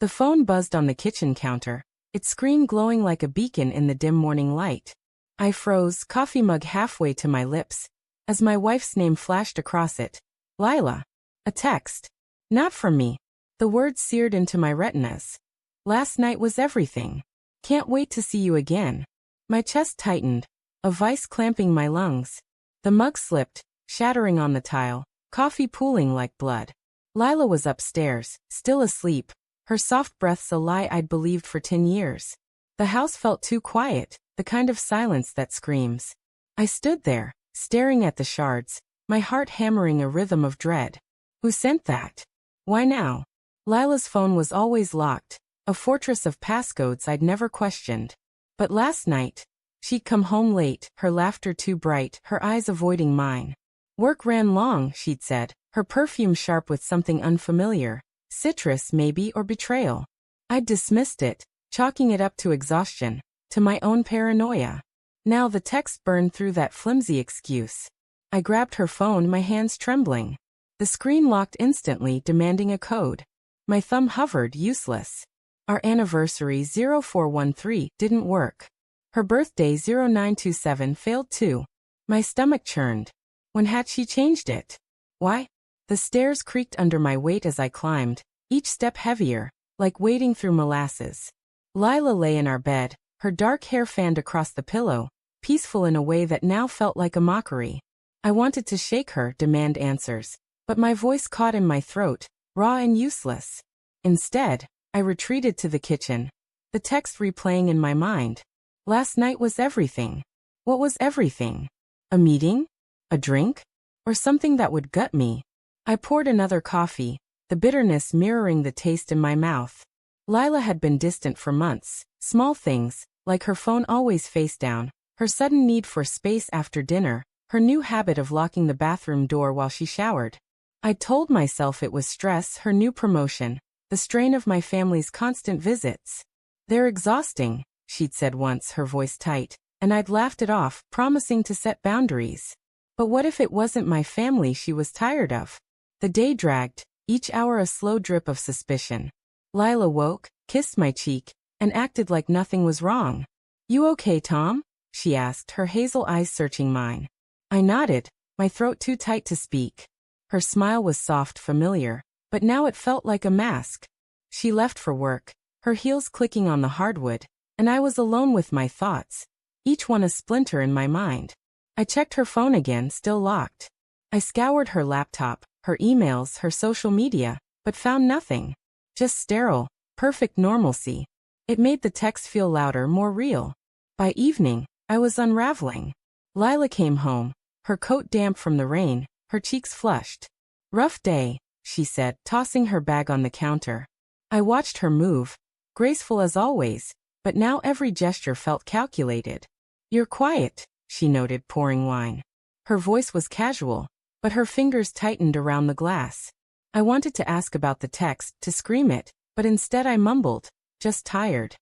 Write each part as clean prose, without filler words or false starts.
The phone buzzed on the kitchen counter, its screen glowing like a beacon in the dim morning light. I froze, coffee mug halfway to my lips, as my wife's name flashed across it. Lila. A text. Not from me. The words seared into my retinas. Last night was everything. Can't wait to see you again. My chest tightened, a vice clamping my lungs. The mug slipped, shattering on the tile, coffee pooling like blood. Lila was upstairs, still asleep, her soft breaths a lie I'd believed for 10 years. The house felt too quiet, the kind of silence that screams. I stood there, staring at the shards, my heart hammering a rhythm of dread. Who sent that? Why now? Lila's phone was always locked, a fortress of passcodes I'd never questioned. But last night, she'd come home late, her laughter too bright, her eyes avoiding mine. Work ran long, she'd said, her perfume sharp with something unfamiliar. Citrus, maybe, or betrayal. I'd dismissed it, chalking it up to exhaustion, to my own paranoia. Now the text burned through that flimsy excuse. I grabbed her phone, my hands trembling. The screen locked instantly, demanding a code. My thumb hovered, useless. Our anniversary 0413 didn't work. Her birthday 0927 failed too. My stomach churned. When had she changed it? Why? The stairs creaked under my weight as I climbed, each step heavier, like wading through molasses. Lila lay in our bed, her dark hair fanned across the pillow, peaceful in a way that now felt like a mockery. I wanted to shake her, demand answers, but my voice caught in my throat, raw and useless. Instead, I retreated to the kitchen, the text replaying in my mind. Last night was everything. What was everything? A meeting? A drink? Or something that would gut me? I poured another coffee, the bitterness mirroring the taste in my mouth. Lila had been distant for months, small things, like her phone always face down, her sudden need for space after dinner, her new habit of locking the bathroom door while she showered. I told myself it was stress, her new promotion, the strain of my family's constant visits. They're exhausting, she'd said once, her voice tight, and I'd laughed it off, promising to set boundaries. But what if it wasn't my family she was tired of? The day dragged, each hour a slow drip of suspicion. Lila woke, kissed my cheek, and acted like nothing was wrong. You okay, Tom? She asked, her hazel eyes searching mine. I nodded, my throat too tight to speak. Her smile was soft, familiar, but now it felt like a mask. She left for work, her heels clicking on the hardwood, and I was alone with my thoughts, each one a splinter in my mind. I checked her phone again, still locked. I scoured her laptop, her emails, her social media, but found nothing. Just sterile, perfect normalcy. It made the text feel louder, more real. By evening, I was unraveling. Lila came home, her coat damp from the rain, her cheeks flushed. Rough day, she said, tossing her bag on the counter. I watched her move, graceful as always, but now every gesture felt calculated. You're quiet, she noted, pouring wine. Her voice was casual, but her fingers tightened around the glass. I wanted to ask about the text, to scream it, but instead I mumbled, just tired.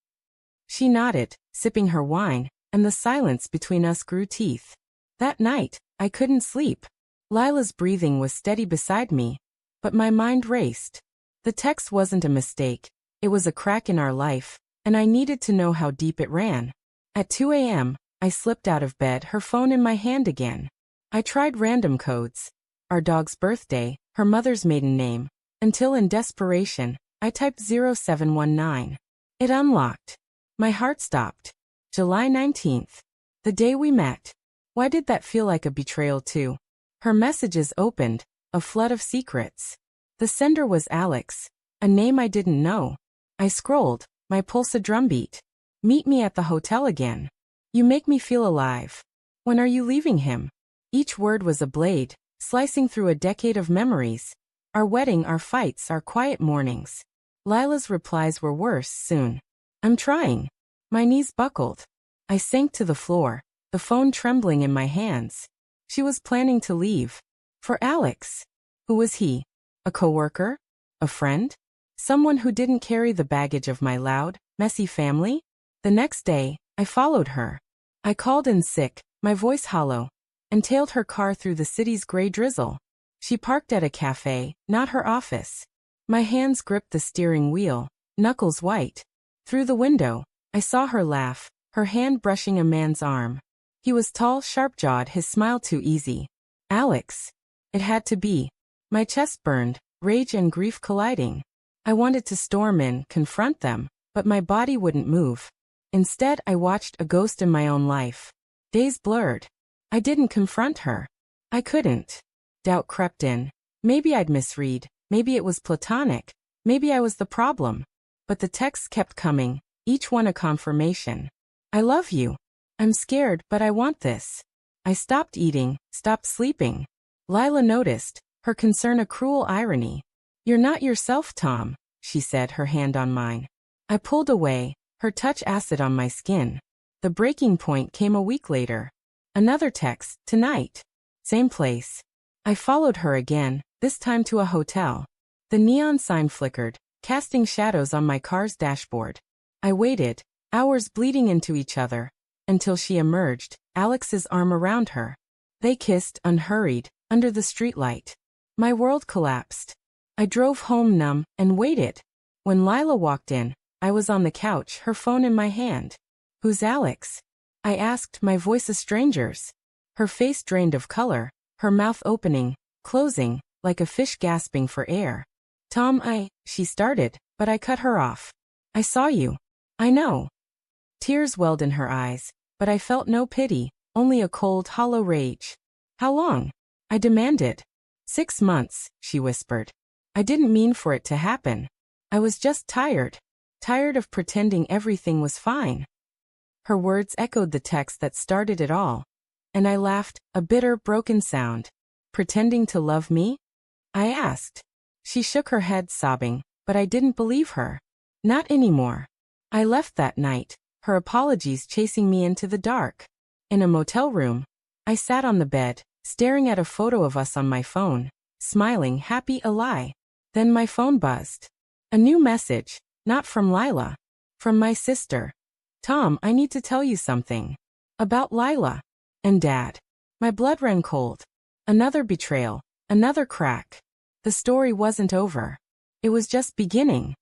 She nodded, sipping her wine, and the silence between us grew teeth. That night, I couldn't sleep. Lila's breathing was steady beside me, but my mind raced. The text wasn't a mistake, it was a crack in our life, and I needed to know how deep it ran. At 2 a.m., I slipped out of bed, her phone in my hand again. I tried random codes, our dog's birthday, her mother's maiden name, until in desperation, I typed 0719. It unlocked. My heart stopped. July 19th. The day we met. Why did that feel like a betrayal too? Her messages opened, a flood of secrets. The sender was Alex, a name I didn't know. I scrolled, my pulse a drumbeat. Meet me at the hotel again. You make me feel alive. When are you leaving him? Each word was a blade, slicing through a decade of memories. Our wedding, our fights, our quiet mornings. Lila's replies were worse, soon. I'm trying. My knees buckled. I sank to the floor, the phone trembling in my hands. She was planning to leave. For Alex. Who was he? A coworker? A friend? Someone who didn't carry the baggage of my loud, messy family? The next day, I followed her. I called in sick, my voice hollow, and tailed her car through the city's gray drizzle. She parked at a cafe, not her office. My hands gripped the steering wheel, knuckles white. Through the window, I saw her laugh, her hand brushing a man's arm. He was tall, sharp-jawed, his smile too easy. Alex. It had to be. My chest burned, rage and grief colliding. I wanted to storm in, confront them, but my body wouldn't move. Instead, I watched a ghost in my own life. Days blurred. I didn't confront her. I couldn't. Doubt crept in. Maybe I'd misread. Maybe it was platonic. Maybe I was the problem. But the texts kept coming, each one a confirmation. I love you. I'm scared, but I want this. I stopped eating, stopped sleeping. Lila noticed, her concern a cruel irony. You're not yourself, Tom, she said, her hand on mine. I pulled away, her touch acid on my skin. The breaking point came a week later. Another text, tonight. Same place. I followed her again, this time to a hotel. The neon sign flickered, casting shadows on my car's dashboard. I waited, hours bleeding into each other, until she emerged, Alex's arm around her. They kissed, unhurried, under the streetlight. My world collapsed. I drove home numb and waited. When Lila walked in, I was on the couch, her phone in my hand. Who's Alex? I asked, my voice a stranger's. Her face drained of color, her mouth opening, closing, like a fish gasping for air. Tom, she started, but I cut her off. I saw you. I know. Tears welled in her eyes, but I felt no pity, only a cold, hollow rage. How long? I demanded. 6 months, she whispered. I didn't mean for it to happen. I was just tired. Tired of pretending everything was fine. Her words echoed the text that started it all. And I laughed, a bitter, broken sound. Pretending to love me? I asked. She shook her head, sobbing, but I didn't believe her. Not anymore. I left that night, her apologies chasing me into the dark. In a motel room, I sat on the bed, staring at a photo of us on my phone, smiling, happy, a lie. Then my phone buzzed. A new message, not from Lila. From my sister. Tom, I need to tell you something. About Lila. And Dad. My blood ran cold. Another betrayal. Another crack. The story wasn't over. It was just beginning.